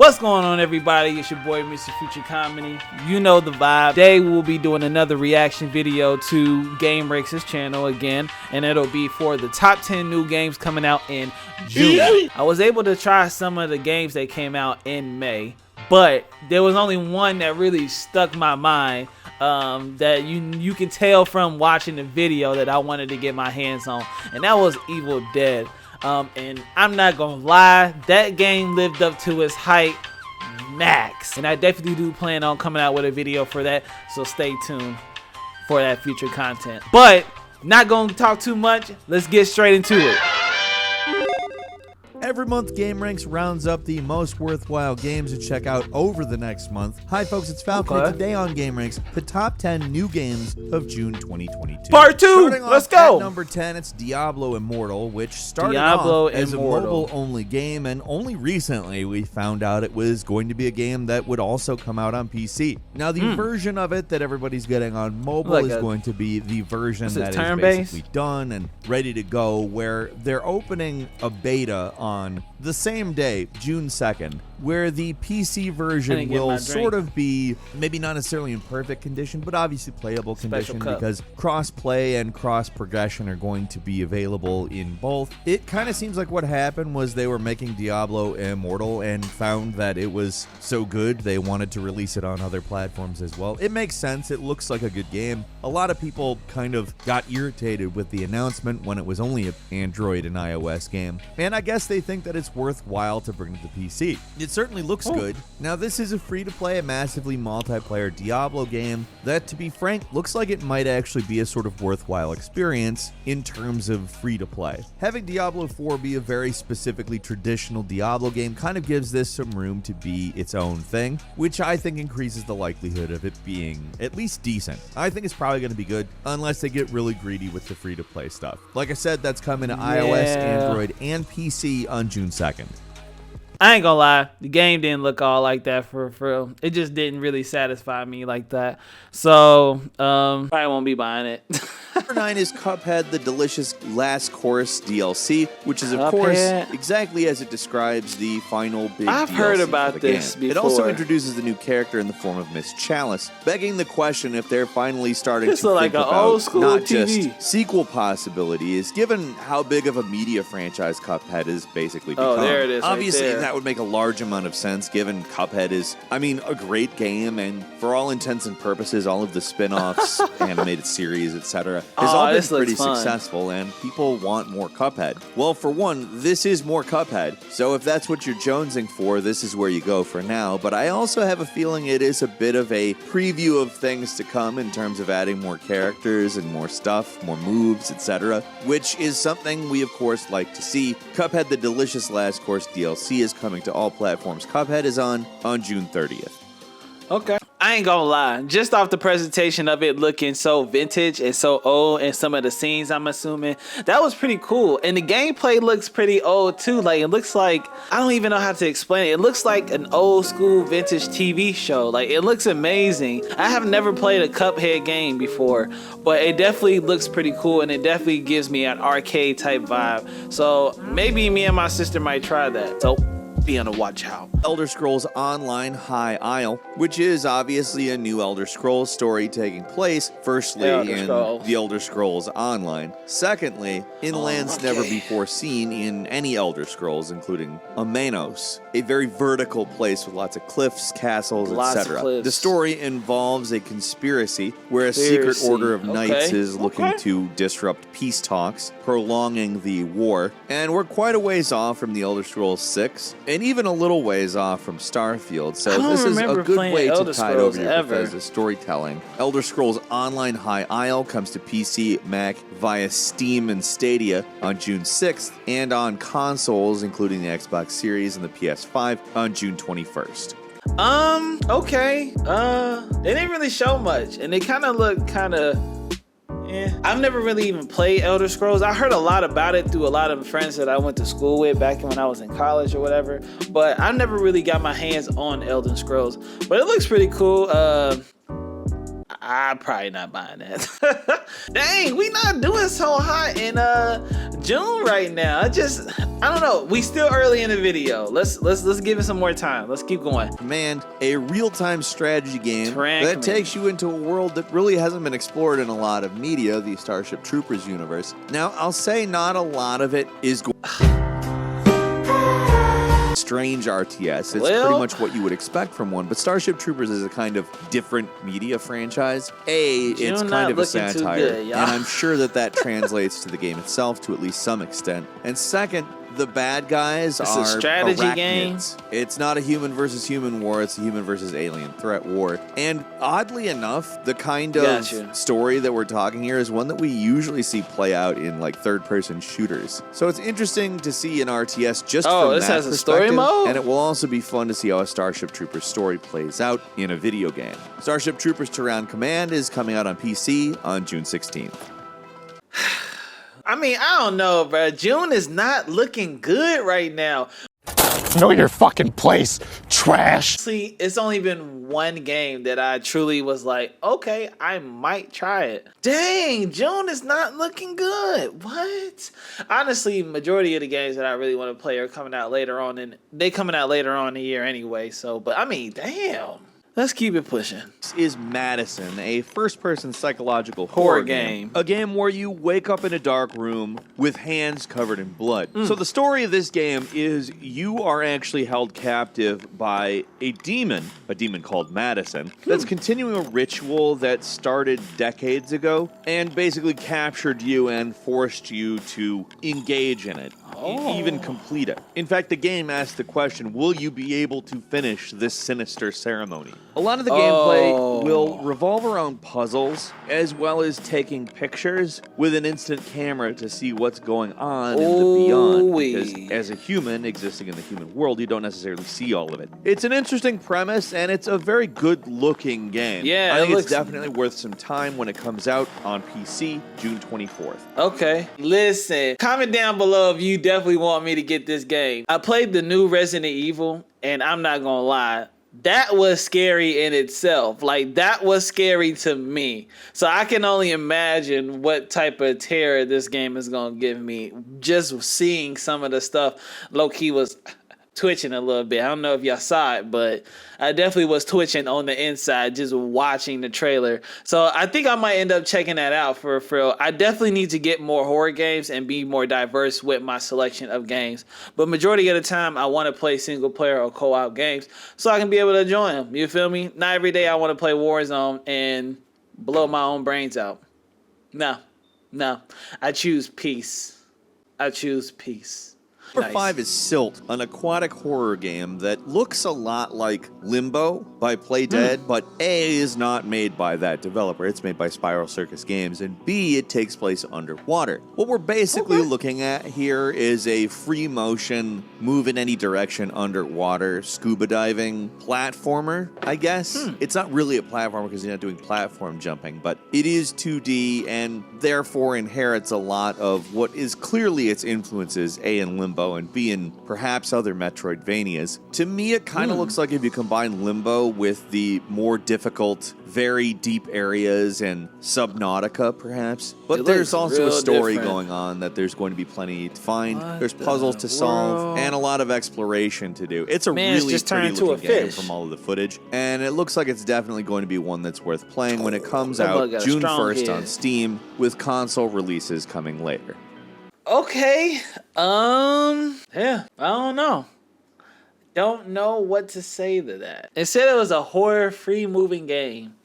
What's going on, everybody? It's your boy Mr. Future Comedy. You know the vibe. Today we'll be doing another reaction video to Game Rex's channel again, and it'll be for the top 10 new games coming out in June. I was able to try some of the games that came out in May, but there was only one that really stuck my mind, that you can tell from watching the video that I wanted to get my hands on, and that was Evil Dead. And I'm not gonna lie, that game lived up to its hype max, and I definitely do plan on coming out with a video for that, so stay tuned for that future content. But not gonna talk too much, let's get straight into it. Every month, Game Ranks rounds up the most worthwhile games to check out over the next month. Hi folks, it's Falcon. Okay. Today on Game Ranks, the top 10 new games of June 2022. Part 2, let's go! At number 10, it's Diablo Immortal, which started Diablo off as Immortal. a mobile-only game, and only recently we found out it was going to be a game that would also come out on PC. Now, the version of it that everybody's getting on mobile is going to be the version that is basically done and ready to go, where they're opening a beta on the same day, June 2nd, where the PC version will sort of be maybe not necessarily in perfect condition, but obviously playable condition, because cross-play and cross-progression are going to be available in both. It kind of seems like what happened was they were making Diablo Immortal and found that it was so good they wanted to release it on other platforms as well. It makes sense. It looks like a good game. A lot of people kind of got irritated with the announcement when it was only an Android and iOS game, and I guess they think that it's worthwhile to bring to the PC. It certainly looks good. Now, this is a free-to-play, massively multiplayer Diablo game that, to be frank, looks like it might actually be a sort of worthwhile experience in terms of free-to-play. Having Diablo 4 be a very specifically traditional Diablo game kind of gives this some room to be its own thing, which I think increases the likelihood of it being at least decent. I think it's probably going to be good, unless they get really greedy with the free-to-play stuff. Like I said, that's coming to iOS, Android, and PC on June 2nd. I ain't gonna lie, the game didn't look all like that for real. It just didn't really satisfy me like that. So, probably won't be buying it. Number 9 is Cuphead, the delicious last course DLC, which is, of course, exactly as it describes the final big DLC. I've heard about this before. It also introduces the new character in the form of Miss Chalice, begging the question if they're finally starting to think like an about old school not TV. just sequel possibilities, given how big of a media franchise Cuphead has basically become. Oh, there it is. Obviously, right that would make a large amount of sense, given Cuphead is, I mean, a great game, and for all intents and purposes, all of the spin-offs, animated series, etc., has all been pretty successful, and people want more Cuphead. Well, for one, this is more Cuphead, so if that's what you're jonesing for, this is where you go for now, but I also have a feeling it is a bit of a preview of things to come in terms of adding more characters and more stuff, more moves, etc., which is something we, of course, like to see. Cuphead, the delicious last course DLC, is coming to all platforms. Cuphead is on June 30th. Okay. I ain't gonna lie, just off the presentation of it looking so vintage and so old, and some of the scenes, I'm assuming, that was pretty cool. And the gameplay looks pretty old too. Like, it looks like, I don't even know how to explain it. It looks like an old school vintage TV show. Like, it looks amazing. I have never played a Cuphead game before, but it definitely looks pretty cool, and it definitely gives me an arcade type vibe. So maybe me and my sister might try that. So be on the watch out. Elder Scrolls Online High Isle, which is obviously a new Elder Scrolls story taking place, firstly in the Elder Scrolls Online, secondly in lands never before seen in any Elder Scrolls, including Amenos, a very vertical place with lots of cliffs, castles, etc. The story involves a conspiracy where a secret order of knights is looking to disrupt peace talks, prolonging the war, and we're quite a ways off from the Elder Scrolls 6, and even a little ways off from Starfield, so this is a good way to tide over your Bethesda storytelling. Elder Scrolls Online High Isle comes to PC, Mac, via Steam and Stadia on June 6th, and on consoles, including the Xbox Series and the PS5, on June 21st. Okay. They didn't really show much, and they kind of look I've never really even played Elder Scrolls. I heard a lot about it through a lot of friends that I went to school with back when I was in college or whatever, but I never really got my hands on Elder Scrolls. But it looks pretty cool. I'm probably not buying that. Dang, we not doing so hot in June right now. I don't know. We still early in the video. Let's give it some more time. Let's keep going. Command, a real-time strategy game that takes you into a world that really hasn't been explored in a lot of media, the Starship Troopers universe. Now, I'll say not a lot of it is strange RTS. It's pretty much what you would expect from one, but Starship Troopers is a kind of different media franchise. It's kind of a satire, and I'm sure that translates to the game itself to at least some extent. And second, the bad guys are a strategy arachnids. Game. It's not a human versus human war, it's a human versus alien threat war. And oddly enough, the kind of story that we're talking here is one that we usually see play out in like third-person shooters. So it's interesting to see an RTS just from this that has a story perspective, mode? and it will also be fun to see how a Starship Troopers story plays out in a video game. Starship Troopers Terran Command is coming out on PC on June 16th. I mean, I don't know, bro. June is not looking good right now. Know your fucking place, trash. See, it's only been one game that I truly was like, okay, I might try it. Dang, June is not looking good. What? Honestly, majority of the games that I really want to play are coming out later on, and they coming out later on in the year anyway. So, but I mean, damn. Let's keep it pushing. This is Madison, a first-person psychological horror game. A game where you wake up in a dark room with hands covered in blood. So the story of this game is you are actually held captive by a demon called Madison, that's continuing a ritual that started decades ago and basically captured you and forced you to engage in it. Even complete it. In fact, the game asks the question, will you be able to finish this sinister ceremony? A lot of the gameplay will revolve around puzzles, as well as taking pictures with an instant camera to see what's going on in the beyond. Because as a human existing in the human world, you don't necessarily see all of it. It's an interesting premise, and it's a very good-looking game. Yeah, I think it's definitely worth some time when it comes out on PC, June 24th. Okay. Listen, comment down below if you definitely want me to get this game. I played the new Resident Evil, and I'm not gonna lie, that was scary in itself. Like, that was scary to me. So I can only imagine what type of terror this game is gonna give me. Just seeing some of the stuff, low-key was twitching a little bit. I don't know if y'all saw it, but I definitely was twitching on the inside just watching the trailer. So I think I might end up checking that out for real. I definitely need to get more horror games and be more diverse with my selection of games. But majority of the time, I want to play single player or co-op games so I can be able to enjoy them. You feel me? Not every day I want to play Warzone and blow my own brains out. No. I choose peace. Number 5 is Silt, an aquatic horror game that looks a lot like Limbo by Playdead, but A, is not made by that developer. It's made by Spiral Circus Games, and B, it takes place underwater. What we're basically looking at here is a free motion, move in any direction underwater, scuba diving platformer, I guess. It's not really a platformer because you're not doing platform jumping, but it is 2D and therefore inherits a lot of what is clearly its influences, A, in Limbo, and B, in perhaps other Metroidvanias. To me, it kind of looks like if you combine Limbo with the more difficult, very deep areas and Subnautica, perhaps. But there's also a story going on that there's going to be plenty to find. There's puzzles to solve and a lot of exploration to do. It's a really pretty looking game from all of the footage, and it looks like it's definitely going to be one that's worth playing when it comes out June 1st on Steam, with console releases coming later. Okay, yeah, I don't know what to say to that. It said it was a horror free moving game.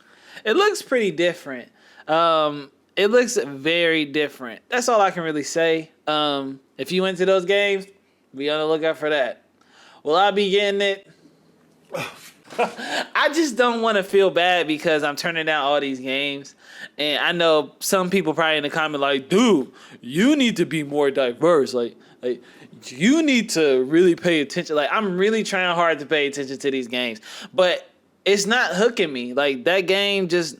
It looks pretty different. It looks very different. That's all I can really say. If you into those games, be on the lookout for that. Will I be getting it? I just don't want to feel bad because I'm turning down all these games. And I know some people probably in the comment like, dude, you need to be more diverse. Like you need to really pay attention. Like, I'm really trying hard to pay attention to these games. But it's not hooking me. Like, that game just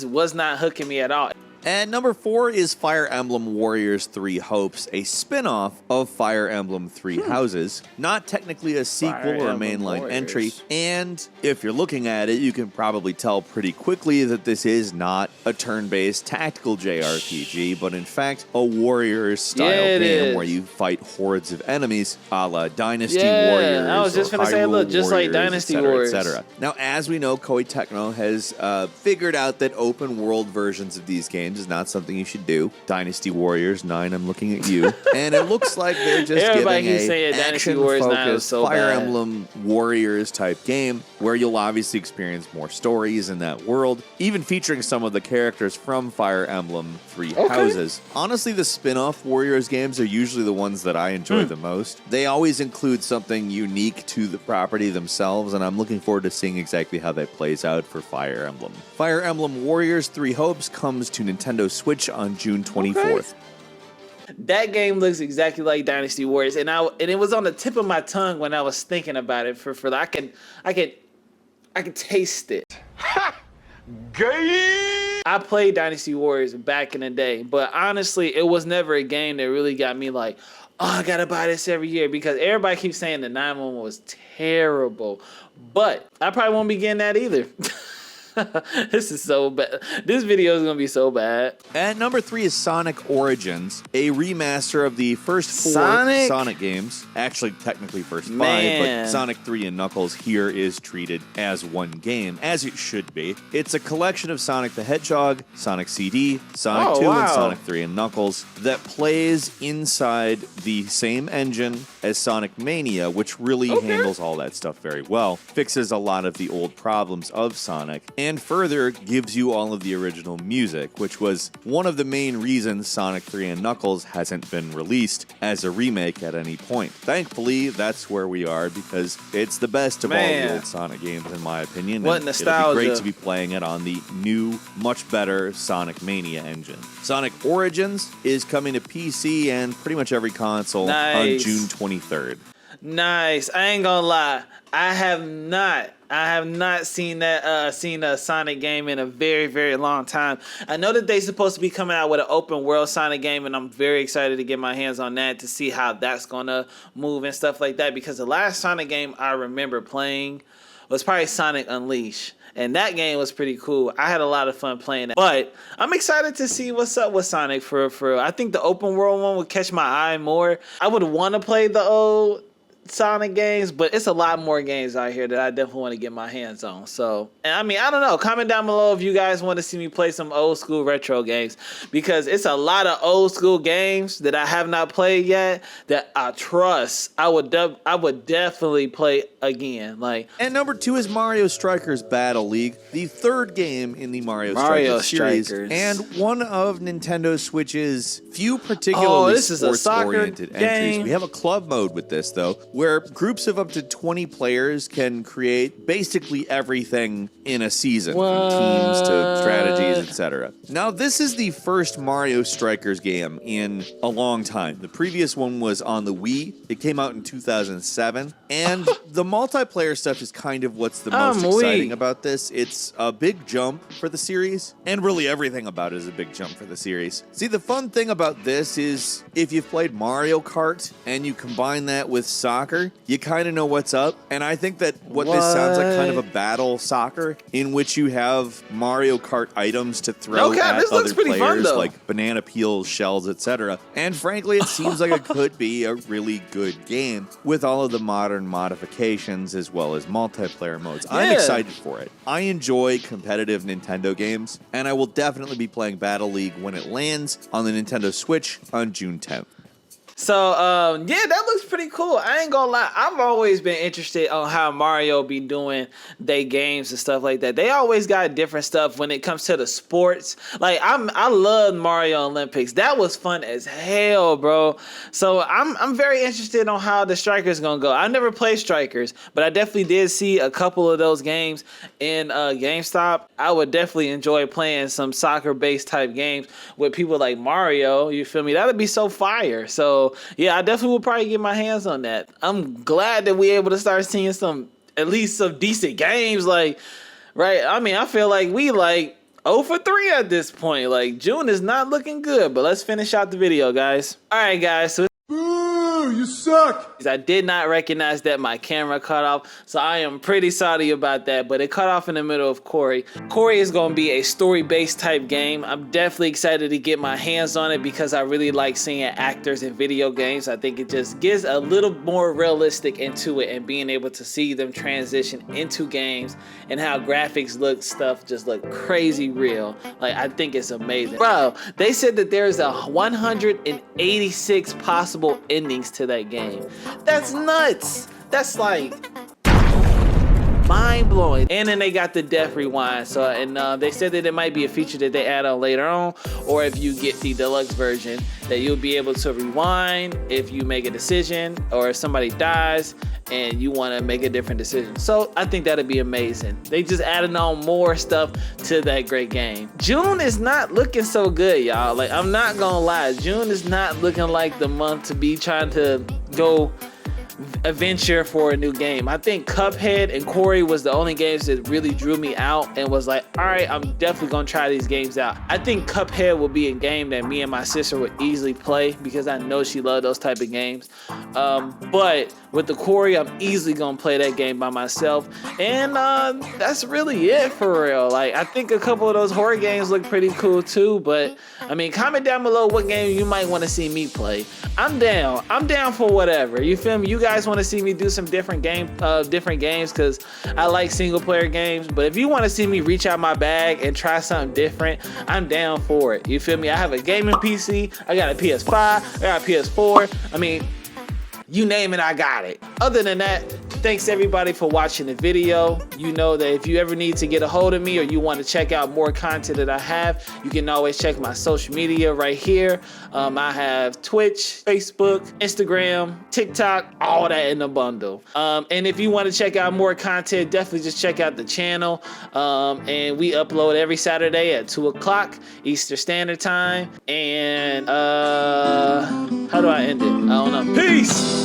was not hooking me at all. And number 4 is Fire Emblem Warriors 3 Hopes, a spin-off of Fire Emblem 3 Houses. Not technically a sequel or a mainline entry. And if you're looking at it, you can probably tell pretty quickly that this is not a turn-based tactical JRPG, but in fact a Warriors-style game where you fight hordes of enemies, a la Dynasty Warriors. I was just gonna say, look, just like Dynasty Warriors, etc. Now, as we know, Koei Tecmo has figured out that open-world versions of these games is not something you should do. Dynasty Warriors 9, I'm looking at you, and it looks like they're just giving a action-focused Fire Emblem Warriors type game where you'll obviously experience more stories in that world, even featuring some of the characters from Fire Emblem 3 Houses. Honestly, the spin-off Warriors games are usually the ones that I enjoy the most. They always include something unique to the property themselves, and I'm looking forward to seeing exactly how that plays out for Fire Emblem. Fire Emblem Warriors 3 Hopes comes to Nintendo Switch on June 24th. That game looks exactly like Dynasty Warriors, and it was on the tip of my tongue when I was thinking about it. I could taste it. Gay! I played Dynasty Warriors back in the day, but honestly, it was never a game that really got me like, oh, I gotta buy this every year, because everybody keeps saying the 9-1 was terrible, but I probably won't be getting that either. This is so bad. This video is going to be so bad. And number 3 is Sonic Origins, a remaster of the first 4 Sonic games. Actually, technically first 5, but Sonic 3 and Knuckles here is treated as one game, as it should be. It's a collection of Sonic the Hedgehog, Sonic CD, Sonic 2, and Sonic 3 and Knuckles that plays inside the same engine as Sonic Mania, which really handles all that stuff very well, fixes a lot of the old problems of Sonic, and further gives you all of the original music, which was one of the main reasons Sonic 3 and Knuckles hasn't been released as a remake at any point. Thankfully, that's where we are, because it's the best of all the old Sonic games, in my opinion. What nostalgia. It'll be great to be playing it on the new, much better Sonic Mania engine. Sonic Origins is coming to PC and pretty much every console on June 23rd. Nice. I ain't gonna lie. I have not seen a Sonic game in a very, very long time. I know that they're supposed to be coming out with an open world Sonic game, and I'm very excited to get my hands on that to see how that's gonna move and stuff like that, because the last Sonic game I remember playing was probably Sonic Unleashed. And that game was pretty cool. I had a lot of fun playing that. But I'm excited to see what's up with Sonic for real. I think the open world one would catch my eye more. I would want to play the old Sonic games, but it's a lot more games out here that I definitely want to get my hands on. So, and I mean, I don't know. Comment down below if you guys want to see me play some old school retro games, because it's a lot of old school games that I have not played yet that I trust I would definitely play again. And number 2 is Mario Strikers Battle League, the third game in the Mario Strikers series, and one of Nintendo Switch's few particularly sports-oriented entries. We have a club mode with this, though, where groups of up to 20 players can create basically everything in a season, from teams to strategies, etc. Now, this is the first Mario Strikers game in a long time. The previous one was on the Wii. It came out in 2007, and the multiplayer stuff is kind of what's the most exciting about this. It's a big jump for the series, and really everything about it is a big jump for the series. See, the fun thing about this is if you've played Mario Kart and you combine that with soccer, you kind of know what's up. And I think that what this sounds like kind of a battle soccer in which you have Mario Kart items to throw at other players, like banana peels, shells, etc. And frankly, it seems like it could be a really good game with all of the modern modifications as well as multiplayer modes. I'm excited for it. I enjoy competitive Nintendo games, and I will definitely be playing Battle League when it lands on the Nintendo Switch on June 10th. So, yeah, that looks pretty cool. I ain't gonna lie. I've always been interested on how Mario be doing they games and stuff like that. They always got different stuff when it comes to the sports. Like, I love Mario Olympics. That was fun as hell, bro. So I'm very interested on how the Strikers gonna go. I never played Strikers, but I definitely did see a couple of those games in GameStop. I would definitely enjoy playing some soccer-based type games with people like Mario. You feel me? That'd be so fire. So yeah, I definitely will probably get my hands on that. I'm glad that we're able to start seeing at least some decent games, right? I mean, I feel like we 0 for 3 at this point. Like, June is not looking good, but let's finish out the video, guys. All right, guys, so you suck. I did not recognize that my camera cut off, so I am pretty sorry about that, but it cut off in the middle of Corey. Corey is going to be a story-based type game. I'm definitely excited to get my hands on it because I really like seeing actors in video games. I think it just gives a little more realistic into it and being able to see them transition into games and how graphics look, stuff just look crazy real. Like, I think it's amazing. Bro, they said that there's a 186 possible endings to that game. That's nuts. That's like mind-blowing. And then they got the death rewind. So, and they said that it might be a feature that they add on later on, or if you get the deluxe version, that you'll be able to rewind if you make a decision or if somebody dies and you want to make a different decision. So I think that'd be amazing. They just added on more stuff to that great game. June is not looking so good, y'all. Like, I'm not gonna lie, June is not looking like the month to be trying to go adventure for a new game. I think Cuphead and Corey was the only games that really drew me out and was like, all right, I'm definitely gonna try these games out. I think Cuphead will be a game that me and my sister would easily play because I know she loved those type of games. But with the Corey, I'm easily gonna play that game by myself. And that's really it for real. Like, I think a couple of those horror games look pretty cool too, but I mean, comment down below what game you might want to see me play. I'm down for whatever. You feel me? You guys want to see me do some different games because I like single player games, but if you want to see me reach out my bag and try something different, I'm down for it. You feel me? I have a gaming PC, I got a PS5, I got a PS4. I mean, you name it, I got it. Other than that, thanks everybody for watching the video. You know that if you ever need to get a hold of me or you want to check out more content that I have, you can always check my social media right here. I have Twitch, Facebook, Instagram, TikTok, all that in a bundle. And if you want to check out more content, definitely just check out the channel. And we upload every Saturday at 2 o'clock Eastern Standard Time. And how do I end it? I don't know. Peace!